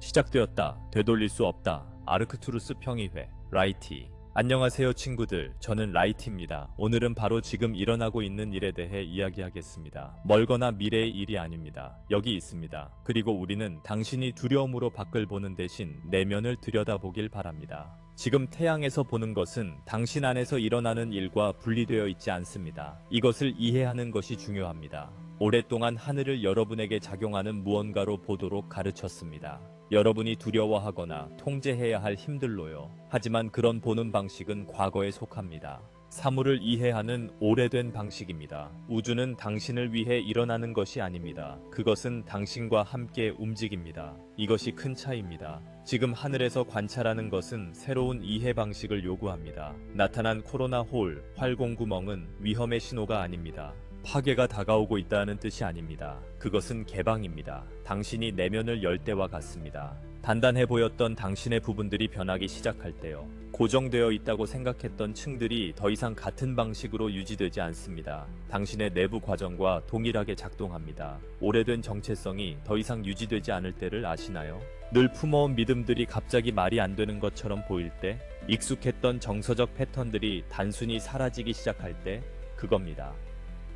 시작되었다. 되돌릴 수 없다. 아르크투루스 평의회. 라이티. 안녕하세요 친구들. 저는 라이티입니다. 오늘은 바로 지금 일어나고 있는 일에 대해 이야기하겠습니다. 멀거나 미래의 일이 아닙니다. 여기 있습니다. 그리고 우리는 당신이 두려움으로 밖을 보는 대신 내면을 들여다보길 바랍니다. 지금 태양에서 보는 것은 당신 안에서 일어나는 일과 분리되어 있지 않습니다. 이것을 이해하는 것이 중요합니다. 오랫동안 하늘을 여러분에게 작용하는 무언가로 보도록 가르쳤습니다. 여러분이 두려워하거나 통제해야 할 힘들로요. 하지만 그런 보는 방식은 과거에 속합니다. 사물을 이해하는 오래된 방식입니다. 우주는 당신을 위해 일어나는 것이 아닙니다. 그것은 당신과 함께 움직입니다. 이것이 큰 차이입니다. 지금 하늘에서 관찰하는 것은 새로운 이해 방식을 요구합니다. 나타난 코로나 홀, 활공구멍은 위험의 신호가 아닙니다. 파괴가 다가오고 있다는 뜻이 아닙니다. 그것은 개방입니다. 당신이 내면을 열 때와 같습니다. 단단해 보였던 당신의 부분들이 변하기 시작할 때요. 고정되어 있다고 생각했던 층들이 더 이상 같은 방식으로 유지되지 않습니다. 당신의 내부 과정과 동일하게 작동합니다. 오래된 정체성이 더 이상 유지되지 않을 때를 아시나요? 늘 품어온 믿음들이 갑자기 말이 안 되는 것처럼 보일 때, 익숙했던 정서적 패턴들이 단순히 사라지기 시작할 때, 그겁니다.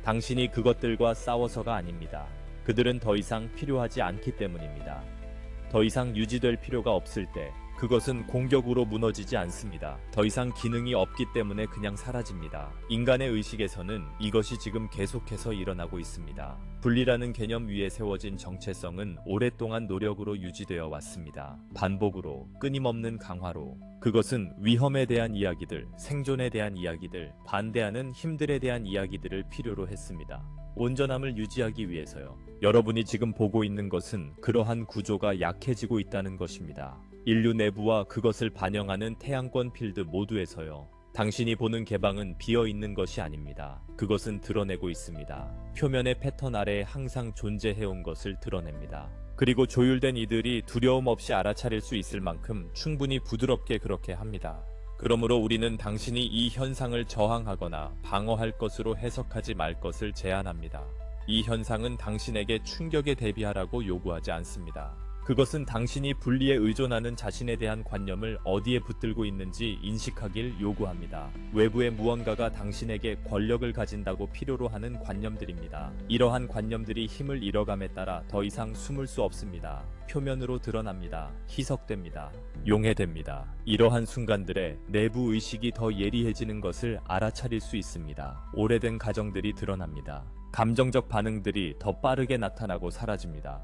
당신이 그것들과 싸워서가 아닙니다. 그들은 더 이상 필요하지 않기 때문입니다. 더 이상 유지될 필요가 없을 때 그것은 공격으로 무너지지 않습니다. 더 이상 기능이 없기 때문에 그냥 사라집니다. 인간의 의식에서는 이것이 지금 계속해서 일어나고 있습니다. 분리라는 개념 위에 세워진 정체성은 오랫동안 노력으로 유지되어 왔습니다. 반복으로, 끊임없는 강화로. 그것은 위험에 대한 이야기들, 생존에 대한 이야기들, 반대하는 힘들에 대한 이야기들을 필요로 했습니다. 온전함을 유지하기 위해서요. 여러분이 지금 보고 있는 것은 그러한 구조가 약해지고 있다는 것입니다. 인류 내부와 그것을 반영하는 태양권 필드 모두에서요. 당신이 보는 개방은 비어있는 것이 아닙니다. 그것은 드러내고 있습니다. 표면의 패턴 아래에 항상 존재해온 것을 드러냅니다. 그리고 조율된 이들이 두려움 없이 알아차릴 수 있을 만큼 충분히 부드럽게 그렇게 합니다. 그러므로 우리는 당신이 이 현상을 저항하거나 방어할 것으로 해석하지 말 것을 제안합니다. 이 현상은 당신에게 충격에 대비하라고 요구하지 않습니다. 그것은 당신이 분리에 의존하는 자신에 대한 관념을 어디에 붙들고 있는지 인식하길 요구합니다. 외부의 무언가가 당신에게 권력을 가진다고 필요로 하는 관념들입니다. 이러한 관념들이 힘을 잃어감에 따라 더 이상 숨을 수 없습니다. 표면으로 드러납니다. 희석됩니다. 용해됩니다. 이러한 순간들에 내부 의식이 더 예리해지는 것을 알아차릴 수 있습니다. 오래된 가정들이 드러납니다. 감정적 반응들이 더 빠르게 나타나고 사라집니다.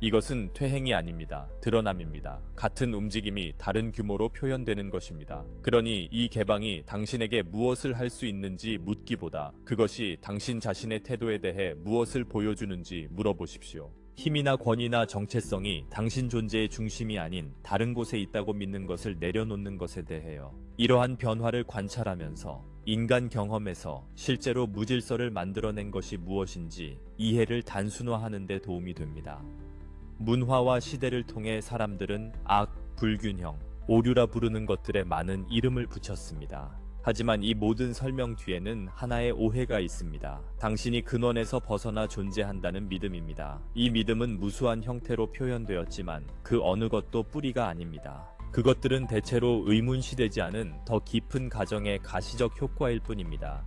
이것은 퇴행이 아닙니다. 드러남입니다. 같은 움직임이 다른 규모로 표현되는 것입니다. 그러니 이 개방이 당신에게 무엇을 할 수 있는지 묻기보다 그것이 당신 자신의 태도에 대해 무엇을 보여주는지 물어보십시오. 힘이나 권위나 정체성이 당신 존재의 중심이 아닌 다른 곳에 있다고 믿는 것을 내려놓는 것에 대해요. 이러한 변화를 관찰하면서 인간 경험에서 실제로 무질서를 만들어낸 것이 무엇인지 이해를 단순화하는 데 도움이 됩니다. 문화와 시대를 통해 사람들은 악, 불균형, 오류라 부르는 것들에 많은 이름을 붙였습니다. 하지만 이 모든 설명 뒤에는 하나의 오해가 있습니다. 당신이 근원에서 벗어나 존재한다는 믿음입니다. 이 믿음은 무수한 형태로 표현되었지만 그 어느 것도 뿌리가 아닙니다. 그것들은 대체로 의문시되지 않은 더 깊은 가정의 가시적 효과일 뿐입니다.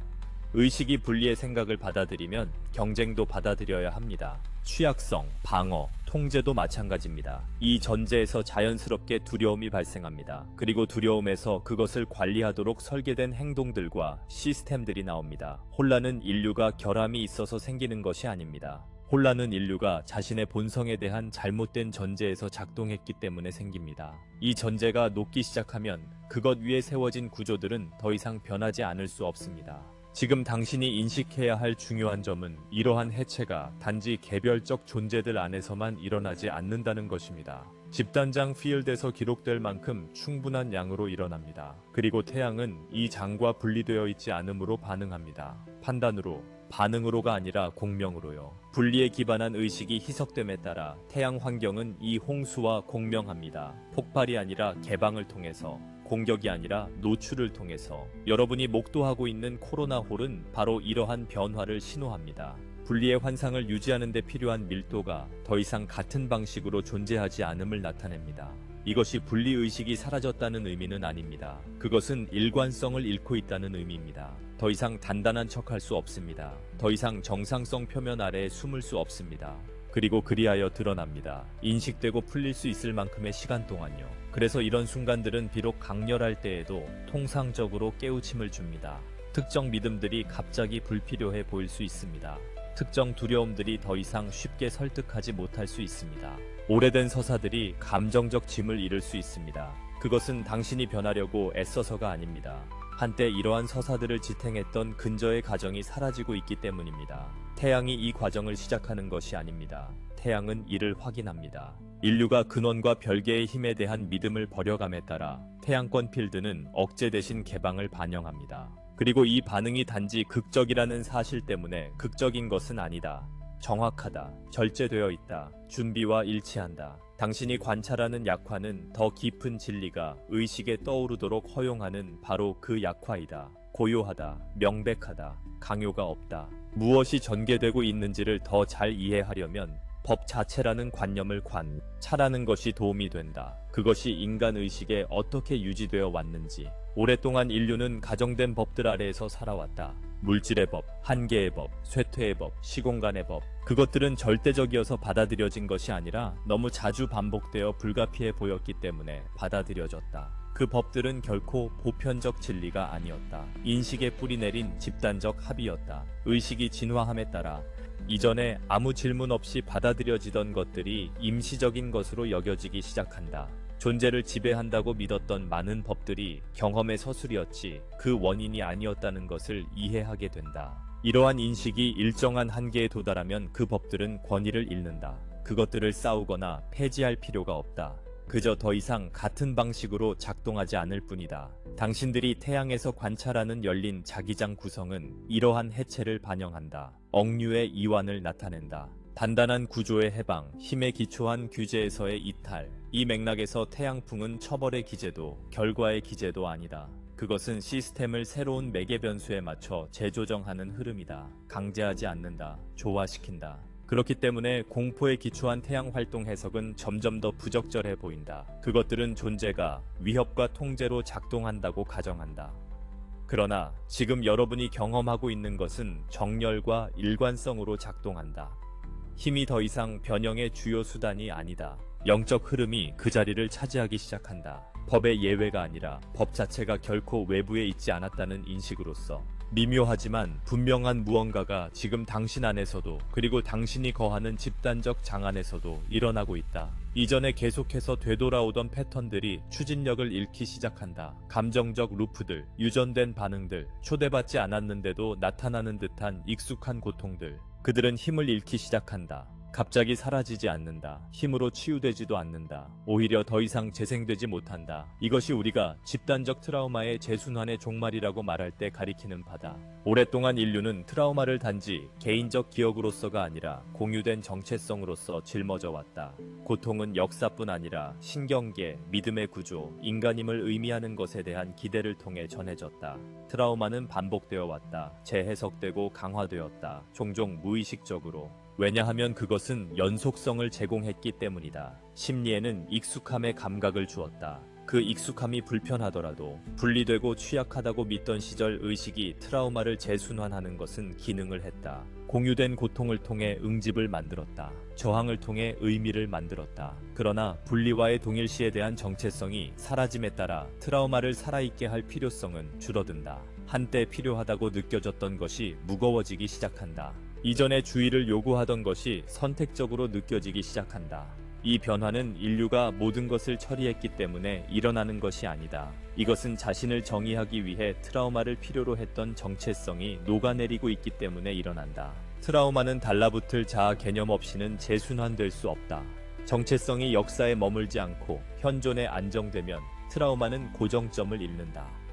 의식이 분리의 생각을 받아들이면 경쟁도 받아들여야 합니다. 취약성, 방어, 통제도 마찬가지입니다. 이 전제에서 자연스럽게 두려움이 발생합니다. 그리고 두려움에서 그것을 관리하도록 설계된 행동들과 시스템들이 나옵니다. 혼란은 인류가 결함이 있어서 생기는 것이 아닙니다. 혼란은 인류가 자신의 본성에 대한 잘못된 전제에서 작동했기 때문에 생깁니다. 이 전제가 녹기 시작하면 그것 위에 세워진 구조들은 더 이상 변하지 않을 수 없습니다. 지금 당신이 인식해야 할 중요한 점은 이러한 해체가 단지 개별적 존재들 안에서만 일어나지 않는다는 것입니다. 집단장 필드에서 기록될 만큼 충분한 양으로 일어납니다. 그리고 태양은 이 장과 분리되어 있지 않음으로 반응합니다. 판단으로, 반응으로가 아니라 공명으로요. 분리에 기반한 의식이 희석됨에 따라 태양 환경은 이 홍수와 공명합니다. 폭발이 아니라 개방을 통해서, 공격이 아니라 노출을 통해서. 여러분이 목도하고 있는 코로나 홀은 바로 이러한 변화를 신호합니다. 분리의 환상을 유지하는 데 필요한 밀도가 더 이상 같은 방식으로 존재하지 않음을 나타냅니다. 이것이 분리의식이 사라졌다는 의미는 아닙니다. 그것은 일관성을 잃고 있다는 의미입니다. 더 이상 단단한 척할 수 없습니다. 더 이상 정상성 표면 아래에 숨을 수 없습니다. 그리고 그리하여 드러납니다. 인식되고 풀릴 수 있을 만큼의 시간 동안요. 그래서 이런 순간들은 비록 강렬할 때에도 통상적으로 깨우침을 줍니다. 특정 믿음들이 갑자기 불필요해 보일 수 있습니다. 특정 두려움들이 더 이상 쉽게 설득하지 못할 수 있습니다. 오래된 서사들이 감정적 짐을 잃을 수 있습니다. 그것은 당신이 변하려고 애써서가 아닙니다. 한때 이러한 서사들을 지탱했던 근저의 가정이 사라지고 있기 때문입니다. 태양이 이 과정을 시작하는 것이 아닙니다. 태양은 이를 확인합니다. 인류가 근원과 별개의 힘에 대한 믿음을 버려감에 따라 태양권 필드는 억제 대신 개방을 반영합니다. 그리고 이 반응이 단지 극적이라는 사실 때문에 극적인 것은 아니다. 정확하다. 절제되어 있다. 준비와 일치한다. 당신이 관찰하는 약화는 더 깊은 진리가 의식에 떠오르도록 허용하는 바로 그 약화이다. 고요하다. 명백하다. 강요가 없다. 무엇이 전개되고 있는지를 더 잘 이해하려면 법 자체라는 관념을 관찰하는 것이 도움이 된다. 그것이 인간 의식에 어떻게 유지되어 왔는지. 오랫동안 인류는 가정된 법들 아래에서 살아왔다. 물질의 법, 한계의 법, 쇠퇴의 법, 시공간의 법. 그것들은 절대적이어서 받아들여진 것이 아니라 너무 자주 반복되어 불가피해 보였기 때문에 받아들여졌다. 그 법들은 결코 보편적 진리가 아니었다. 인식에 뿌리내린 집단적 합의였다. 의식이 진화함에 따라 이전에 아무 질문 없이 받아들여지던 것들이 임시적인 것으로 여겨지기 시작한다. 존재를 지배한다고 믿었던 많은 법들이 경험의 서술이었지 그 원인이 아니었다는 것을 이해하게 된다. 이러한 인식이 일정한 한계에 도달하면 그 법들은 권위를 잃는다. 그것들을 싸우거나 폐지할 필요가 없다. 그저 더 이상 같은 방식으로 작동하지 않을 뿐이다. 당신들이 태양에서 관찰하는 열린 자기장 구성은 이러한 해체를 반영한다. 억류의 이완을 나타낸다. 단단한 구조의 해방, 힘에 기초한 규제에서의 이탈. 이 맥락에서 태양풍은 처벌의 기제도 결과의 기제도 아니다. 그것은 시스템을 새로운 매개 변수에 맞춰 재조정하는 흐름이다. 강제하지 않는다. 조화시킨다. 그렇기 때문에 공포에 기초한 태양 활동 해석은 점점 더 부적절해 보인다. 그것들은 존재가 위협과 통제로 작동한다고 가정한다. 그러나 지금 여러분이 경험하고 있는 것은 정렬과 일관성으로 작동한다. 힘이 더 이상 변형의 주요 수단이 아니다. 영적 흐름이 그 자리를 차지하기 시작한다. 법의 예외가 아니라 법 자체가 결코 외부에 있지 않았다는 인식으로서 미묘하지만 분명한 무언가가 지금 당신 안에서도 그리고 당신이 거하는 집단적 장 안에서도 일어나고 있다. 이전에 계속해서 되돌아오던 패턴들이 추진력을 잃기 시작한다. 감정적 루프들, 유전된 반응들, 초대받지 않았는데도 나타나는 듯한 익숙한 고통들. 그들은 힘을 잃기 시작한다. 갑자기 사라지지 않는다. 힘으로 치유되지도 않는다. 오히려 더 이상 재생되지 못한다. 이것이 우리가 집단적 트라우마의 재순환의 종말이라고 말할 때 가리키는 바다. 오랫동안 인류는 트라우마를 단지 개인적 기억으로서가 아니라 공유된 정체성으로서 짊어져 왔다. 고통은 역사뿐 아니라 신경계, 믿음의 구조, 인간임을 의미하는 것에 대한 기대를 통해 전해졌다. 트라우마는 반복되어 왔다. 재해석되고 강화되었다. 종종 무의식적으로. 왜냐하면 그것은 연속성을 제공했기 때문이다. 심리에는 익숙함의 감각을 주었다. 그 익숙함이 불편하더라도 분리되고 취약하다고 믿던 시절 의식이 트라우마를 재순환하는 것은 기능을 했다. 공유된 고통을 통해 응집을 만들었다. 저항을 통해 의미를 만들었다. 그러나 분리와의 동일시에 대한 정체성이 사라짐에 따라 트라우마를 살아있게 할 필요성은 줄어든다. 한때 필요하다고 느껴졌던 것이 무거워지기 시작한다. 이전에 주의를 요구하던 것이 선택적으로 느껴지기 시작한다. 이 변화는 인류가 모든 것을 처리했기 때문에 일어나는 것이 아니다. 이것은 자신을 정의하기 위해 트라우마를 필요로 했던 정체성이 녹아내리고 있기 때문에 일어난다. 트라우마는 달라붙을 자아 개념 없이는 재순환될 수 없다. 정체성이 역사에 머물지 않고 현존에 안정되면 트라우마는 고정점을 잃는다.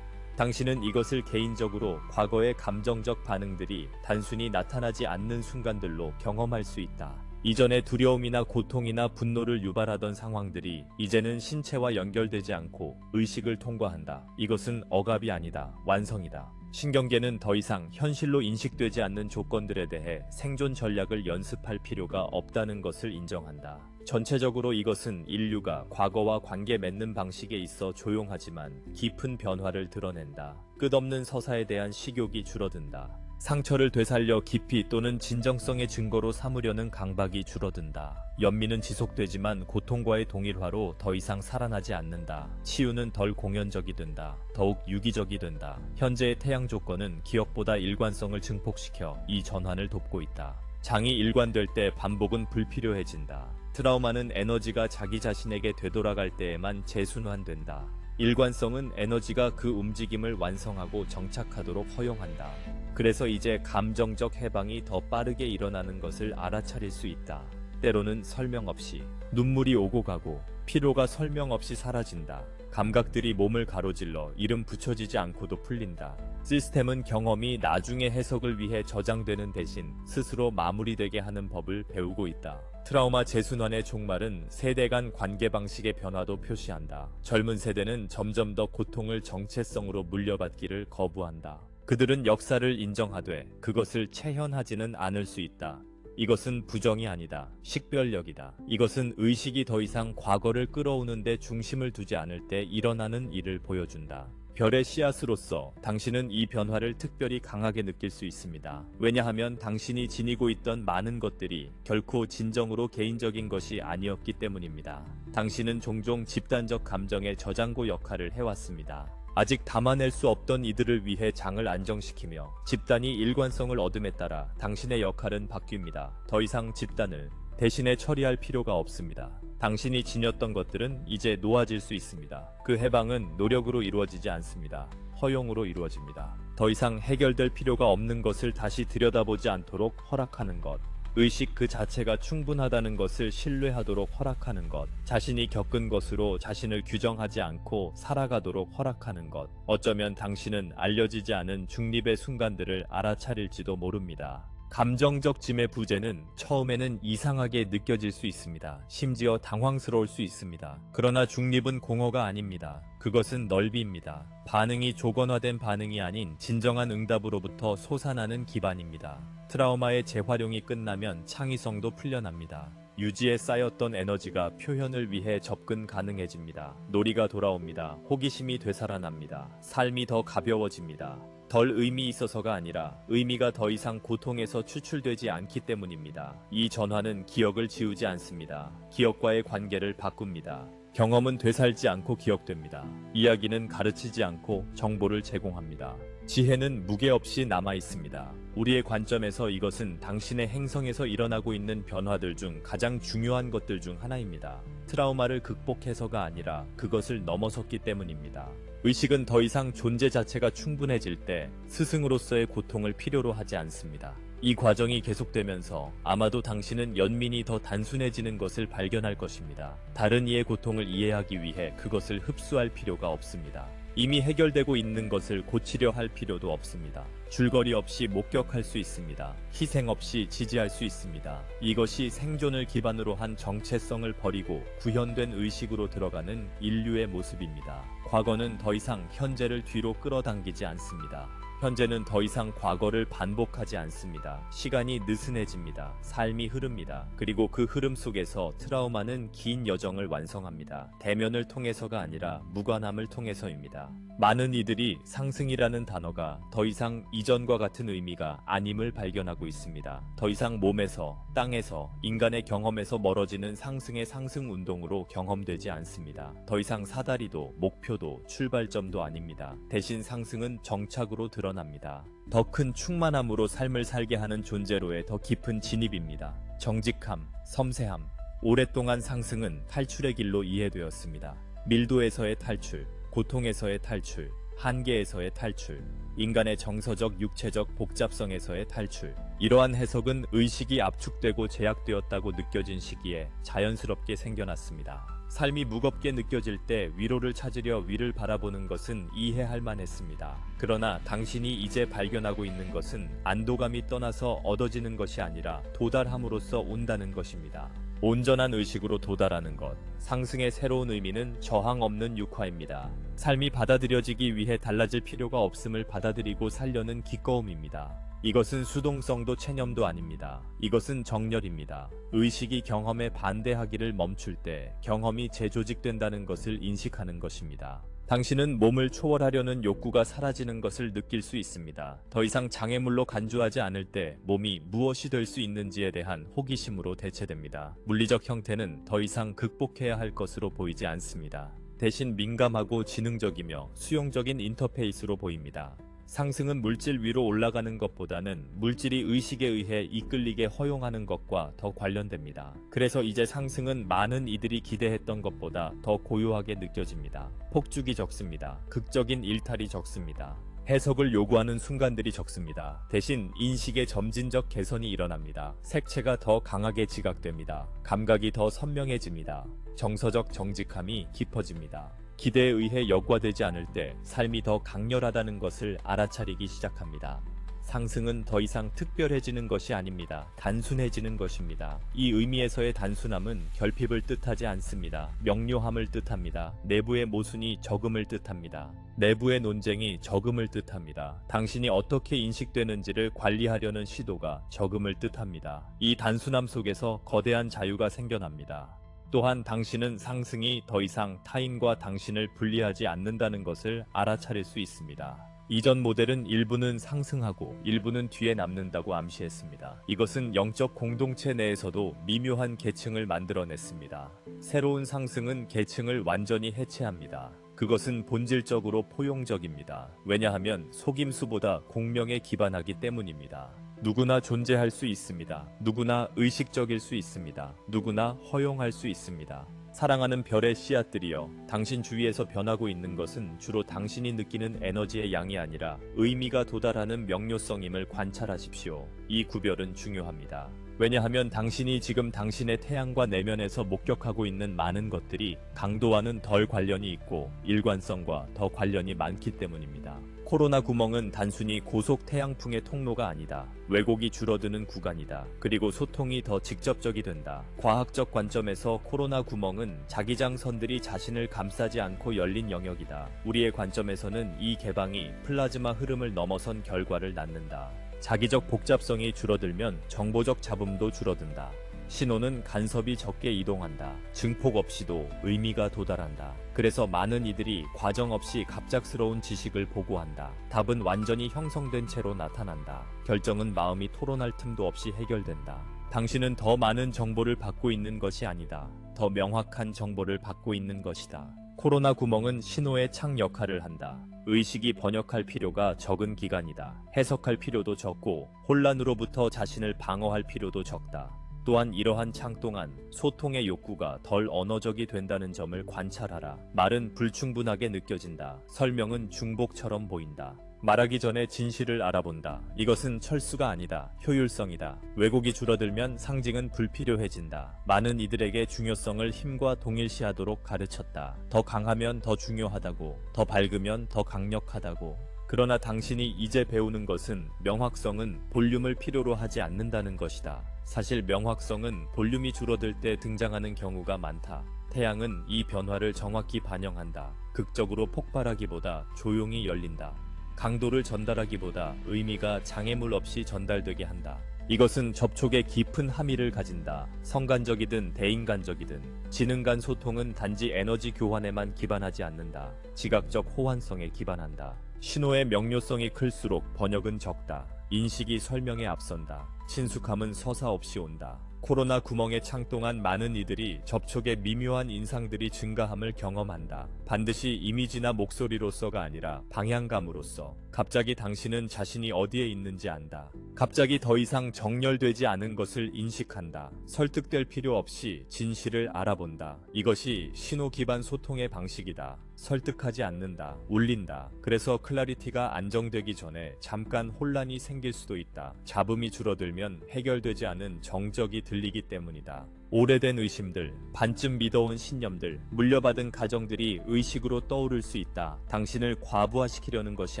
당신은 이것을 개인적으로 과거의 감정적 반응들이 단순히 나타나지 않는 순간들로 경험할 수 있다. 이전에 두려움이나 고통이나 분노를 유발하던 상황들이 이제는 신체와 연결되지 않고 의식을 통과한다. 이것은 억압이 아니다. 완성이다. 신경계는 더 이상 현실로 인식되지 않는 조건들에 대해 생존 전략을 연습할 필요가 없다는 것을 인정한다. 전체적으로 이것은 인류가 과거와 관계 맺는 방식에 있어 조용하지만 깊은 변화를 드러낸다. 끝없는 서사에 대한 식욕이 줄어든다. 상처를 되살려 깊이 또는 진정성의 증거로 삼으려는 강박이 줄어든다. 연민은 지속되지만 고통과의 동일화로 더 이상 살아나지 않는다. 치유는 덜 공연적이 된다. 더욱 유기적이 된다. 현재의 태양 조건은 기억보다 일관성을 증폭시켜 이 전환을 돕고 있다. 장이 일관될 때 반복은 불필요해진다. 트라우마는 에너지가 자기 자신에게 되돌아갈 때에만 재순환된다. 일관성은 에너지가 그 움직임을 완성하고 정착하도록 허용한다. 그래서 이제 감정적 해방이 더 빠르게 일어나는 것을 알아차릴 수 있다. 때로는 설명 없이 눈물이 오고 가고 피로가 설명 없이 사라진다. 감각들이 몸을 가로질러 이름 붙여지지 않고도 풀린다. 시스템은 경험이 나중에 해석을 위해 저장되는 대신 스스로 마무리되게 하는 법을 배우고 있다. 트라우마 재순환의 종말은 세대 간 관계 방식의 변화도 표시한다. 젊은 세대는 점점 더 고통을 정체성으로 물려받기를 거부한다. 그들은 역사를 인정하되 그것을 체현하지는 않을 수 있다. 이것은 부정이 아니다. 식별력이다. 이것은 의식이 더 이상 과거를 끌어오는데 중심을 두지 않을 때 일어나는 일을 보여준다. 별의 씨앗으로서 당신은 이 변화를 특별히 강하게 느낄 수 있습니다. 왜냐하면 당신이 지니고 있던 많은 것들이 결코 진정으로 개인적인 것이 아니었기 때문입니다. 당신은 종종 집단적 감정의 저장고 역할을 해왔습니다. 아직 담아낼 수 없던 이들을 위해 장을 안정시키며 집단이 일관성을 얻음에 따라 당신의 역할은 바뀝니다. 더 이상 집단을 대신에 처리할 필요가 없습니다. 당신이 지녔던 것들은 이제 놓아질 수 있습니다. 그 해방은 노력으로 이루어지지 않습니다. 허용으로 이루어집니다. 더 이상 해결될 필요가 없는 것을 다시 들여다보지 않도록 허락하는 것. 의식 그 자체가 충분하다는 것을 신뢰하도록 허락하는 것. 자신이 겪은 것으로 자신을 규정하지 않고 살아가도록 허락하는 것. 어쩌면 당신은 알려지지 않은 중립의 순간들을 알아차릴지도 모릅니다. 감정적 짐의 부재는 처음에는 이상하게 느껴질 수 있습니다. 심지어 당황스러울 수 있습니다. 그러나 중립은 공허가 아닙니다. 그것은 넓이입니다. 반응이 조건화된 반응이 아닌 진정한 응답으로부터 솟아나는 기반입니다. 트라우마의 재활용이 끝나면 창의성도 풀려납니다. 유지에 쌓였던 에너지가 표현을 위해 접근 가능해집니다. 놀이가 돌아옵니다. 호기심이 되살아납니다. 삶이 더 가벼워집니다. 덜 의미 있어서가 아니라 의미가 더 이상 고통에서 추출되지 않기 때문입니다. 이 전환은 기억을 지우지 않습니다. 기억과의 관계를 바꿉니다. 경험은 되살지 않고 기억됩니다. 이야기는 가르치지 않고 정보를 제공합니다. 지혜는 무게 없이 남아 있습니다. 우리의 관점에서 이것은 당신의 행성에서 일어나고 있는 변화들 중 가장 중요한 것들 중 하나입니다. 트라우마를 극복해서가 아니라 그것을 넘어섰기 때문입니다. 의식은 더 이상 존재 자체가 충분해질 때 스승으로서의 고통을 필요로 하지 않습니다. 이 과정이 계속되면서 아마도 당신은 연민이 더 단순해지는 것을 발견할 것입니다. 다른 이의 고통을 이해하기 위해 그것을 흡수할 필요가 없습니다. 이미 해결되고 있는 것을 고치려 할 필요도 없습니다. 줄거리 없이 목격할 수 있습니다. 희생 없이 지지할 수 있습니다. 이것이 생존을 기반으로 한 정체성을 버리고 구현된 의식으로 들어가는 인류의 모습입니다. 과거는 더 이상 현재를 뒤로 끌어당기지 않습니다. 현재는 더 이상 과거를 반복하지 않습니다. 시간이 느슨해집니다. 삶이 흐릅니다. 그리고 그 흐름 속에서 트라우마는 긴 여정을 완성합니다. 대면을 통해서가 아니라 무관함을 통해서입니다. 많은 이들이 상승이라는 단어가 더 이상 이전과 같은 의미가 아님을 발견하고 있습니다. 더 이상 몸에서, 땅에서, 인간의 경험에서 멀어지는 상승의 상승 운동으로 경험되지 않습니다. 더 이상 사다리도, 목표도, 출발점도 아닙니다. 대신 상승은 정착으로 드러납니다. 더 큰 충만함으로 삶을 살게 하는 존재로의 더 깊은 진입입니다. 정직함, 섬세함, 오랫동안 상승은 탈출의 길로 이해되었습니다. 밀도에서의 탈출, 고통에서의 탈출, 한계에서의 탈출, 인간의 정서적 육체적 복잡성에서의 탈출. 이러한 해석은 의식이 압축되고 제약되었다고 느껴진 시기에 자연스럽게 생겨났습니다. 삶이 무겁게 느껴질 때 위로를 찾으려 위를 바라보는 것은 이해할 만했습니다. 그러나 당신이 이제 발견하고 있는 것은 안도감이 떠나서 얻어지는 것이 아니라 도달함으로써 온다는 것입니다. 온전한 의식으로 도달하는 것. 상승의 새로운 의미는 저항 없는 육화입니다. 삶이 받아들여지기 위해 달라질 필요가 없음을 받아들이고 살려는 기꺼움입니다. 이것은 수동성도 체념도 아닙니다. 이것은 정렬입니다. 의식이 경험에 반대하기를 멈출 때 경험이 재조직된다는 것을 인식하는 것입니다. 당신은 몸을 초월하려는 욕구가 사라지는 것을 느낄 수 있습니다. 더 이상 장애물로 간주하지 않을 때 몸이 무엇이 될 수 있는지에 대한 호기심으로 대체됩니다. 물리적 형태는 더 이상 극복해야 할 것으로 보이지 않습니다. 대신 민감하고 지능적이며 수용적인 인터페이스로 보입니다. 상승은 물질 위로 올라가는 것보다는 물질이 의식에 의해 이끌리게 허용하는 것과 더 관련됩니다. 그래서 이제 상승은 많은 이들이 기대했던 것보다 더 고요하게 느껴집니다. 폭죽이 적습니다. 극적인 일탈이 적습니다. 해석을 요구하는 순간들이 적습니다. 대신 인식의 점진적 개선이 일어납니다. 색채가 더 강하게 지각됩니다. 감각이 더 선명해집니다. 정서적 정직함이 깊어집니다. 기대에 의해 역과되지 않을 때 삶이 더 강렬하다는 것을 알아차리기 시작합니다. 상승은 더 이상 특별해지는 것이 아닙니다. 단순해지는 것입니다. 이 의미에서의 단순함은 결핍을 뜻하지 않습니다. 명료함을 뜻합니다. 내부의 모순이 적음을 뜻합니다. 내부의 논쟁이 적음을 뜻합니다. 당신이 어떻게 인식되는지를 관리하려는 시도가 적음을 뜻합니다. 이 단순함 속에서 거대한 자유가 생겨납니다. 또한 당신은 상승이 더 이상 타인과 당신을 분리하지 않는다는 것을 알아차릴 수 있습니다. 이전 모델은 일부는 상승하고 일부는 뒤에 남는다고 암시했습니다. 이것은 영적 공동체 내에서도 미묘한 계층을 만들어냈습니다. 새로운 상승은 계층을 완전히 해체합니다. 그것은 본질적으로 포용적입니다. 왜냐하면 속임수보다 공명에 기반하기 때문입니다. 누구나 존재할 수 있습니다. 누구나 의식적일 수 있습니다. 누구나 허용할 수 있습니다. 사랑하는 별의 씨앗들이여, 당신 주위에서 변하고 있는 것은 주로 당신이 느끼는 에너지의 양이 아니라 의미가 도달하는 명료성임을 관찰하십시오. 이 구별은 중요합니다. 왜냐하면 당신이 지금 당신의 태양과 내면에서 목격하고 있는 많은 것들이 강도와는 덜 관련이 있고 일관성과 더 관련이 많기 때문입니다. 코로나 구멍은 단순히 고속 태양풍의 통로가 아니다. 왜곡이 줄어드는 구간이다. 그리고 소통이 더 직접적이 된다. 과학적 관점에서 코로나 구멍은 자기장선들이 자신을 감싸지 않고 열린 영역이다. 우리의 관점에서는 이 개방이 플라즈마 흐름을 넘어선 결과를 낳는다. 자기적 복잡성이 줄어들면 정보적 잡음도 줄어든다. 신호는 간섭이 적게 이동한다. 증폭 없이도 의미가 도달한다. 그래서 많은 이들이 과정 없이 갑작스러운 지식을 보고한다. 답은 완전히 형성된 채로 나타난다. 결정은 마음이 토론할 틈도 없이 해결된다. 당신은 더 많은 정보를 받고 있는 것이 아니다. 더 명확한 정보를 받고 있는 것이다. 코로나 구멍은 신호의 창 역할을 한다. 의식이 번역할 필요가 적은 기간이다. 해석할 필요도 적고 혼란으로부터 자신을 방어할 필요도 적다. 또한 이러한 창 동안 소통의 욕구가 덜 언어적이 된다는 점을 관찰하라. 말은 불충분하게 느껴진다. 설명은 중복처럼 보인다. 말하기 전에 진실을 알아본다. 이것은 철수가 아니다. 효율성이다. 왜곡이 줄어들면 상징은 불필요해진다. 많은 이들에게 중요성을 힘과 동일시하도록 가르쳤다. 더 강하면 더 중요하다고, 더 밝으면 더 강력하다고. 그러나 당신이 이제 배우는 것은 명확성은 볼륨을 필요로 하지 않는다는 것이다. 사실 명확성은 볼륨이 줄어들 때 등장하는 경우가 많다. 태양은 이 변화를 정확히 반영한다. 극적으로 폭발하기보다 조용히 열린다. 강도를 전달하기보다 의미가 장애물 없이 전달되게 한다. 이것은 접촉에 깊은 함의를 가진다. 성간적이든 대인간적이든 지능 간 소통은 단지 에너지 교환에만 기반하지 않는다. 지각적 호환성에 기반한다. 신호의 명료성이 클수록 번역은 적다. 인식이 설명에 앞선다. 친숙함은 서사 없이 온다. 코로나 구멍의 창 동안 많은 이들이 접촉의 미묘한 인상들이 증가함을 경험한다. 반드시 이미지나 목소리로서가 아니라 방향감으로써. 갑자기 당신은 자신이 어디에 있는지 안다. 갑자기 더 이상 정렬되지 않은 것을 인식한다. 설득될 필요 없이 진실을 알아본다. 이것이 신호 기반 소통의 방식이다. 설득하지 않는다. 울린다. 그래서 클래리티가 안정되기 전에 잠깐 혼란이 생길 수도 있다. 잡음이 줄어들면 해결되지 않은 정적이 들리기 때문이다. 오래된 의심들, 반쯤 믿어온 신념들, 물려받은 가정들이 의식으로 떠오를 수 있다. 당신을 과부하시키려는 것이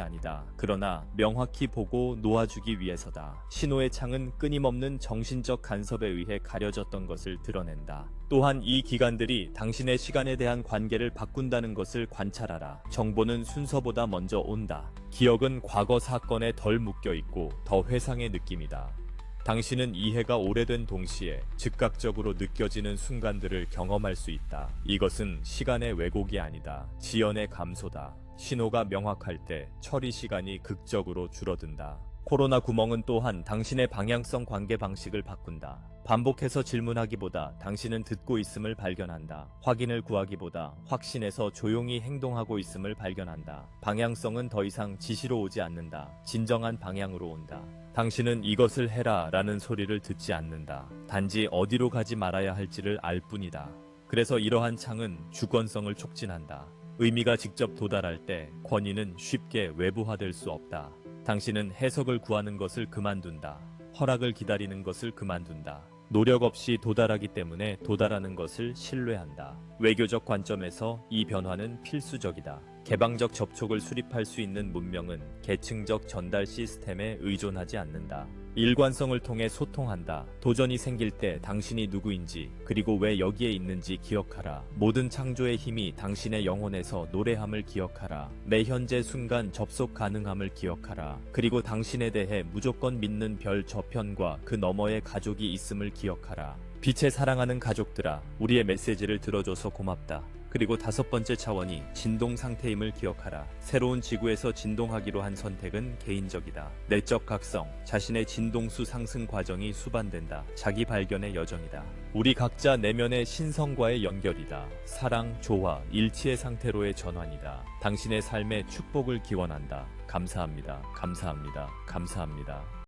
아니다. 그러나 명확히 보고 놓아주기 위해서다. 신호의 창은 끊임없는 정신적 간섭에 의해 가려졌던 것을 드러낸다. 또한 이 기관들이 당신의 시간에 대한 관계를 바꾼다는 것을 관찰하라. 정보는 순서보다 먼저 온다. 기억은 과거 사건에 덜 묶여있고 더 회상의 느낌이다. 당신은 이해가 오래된 동시에 즉각적으로 느껴지는 순간들을 경험할 수 있다. 이것은 시간의 왜곡이 아니다. 지연의 감소다. 신호가 명확할 때 처리 시간이 극적으로 줄어든다. 코로나 구멍은 또한 당신의 방향성 관계 방식을 바꾼다. 반복해서 질문하기보다 당신은 듣고 있음을 발견한다. 확인을 구하기보다 확신해서 조용히 행동하고 있음을 발견한다. 방향성은 더 이상 지시로 오지 않는다. 진정한 방향으로 온다. 당신은 이것을 해라 라는 소리를 듣지 않는다. 단지 어디로 가지 말아야 할지를 알 뿐이다. 그래서 이러한 창은 주권성을 촉진한다. 의미가 직접 도달할 때 권위는 쉽게 외부화될 수 없다. 당신은 해석을 구하는 것을 그만둔다. 허락을 기다리는 것을 그만둔다. 노력 없이 도달하기 때문에 도달하는 것을 신뢰한다. 외교적 관점에서 이 변화는 필수적이다. 개방적 접촉을 수립할 수 있는 문명은 계층적 전달 시스템에 의존하지 않는다. 일관성을 통해 소통한다. 도전이 생길 때 당신이 누구인지 그리고 왜 여기에 있는지 기억하라. 모든 창조의 힘이 당신의 영혼에서 노래함을 기억하라. 매 현재 순간 접속 가능함을 기억하라. 그리고 당신에 대해 무조건 믿는 별 저편과 그 너머의 가족이 있음을 기억하라. 빛의 사랑하는 가족들아, 우리의 메시지를 들어줘서 고맙다. 그리고 5번째 차원이 진동 상태임을 기억하라. 새로운 지구에서 진동하기로 한 선택은 개인적이다. 내적 각성, 자신의 진동수 상승 과정이 수반된다. 자기 발견의 여정이다. 우리 각자 내면의 신성과의 연결이다. 사랑, 조화, 일치의 상태로의 전환이다. 당신의 삶에 축복을 기원한다. 감사합니다. 감사합니다. 감사합니다.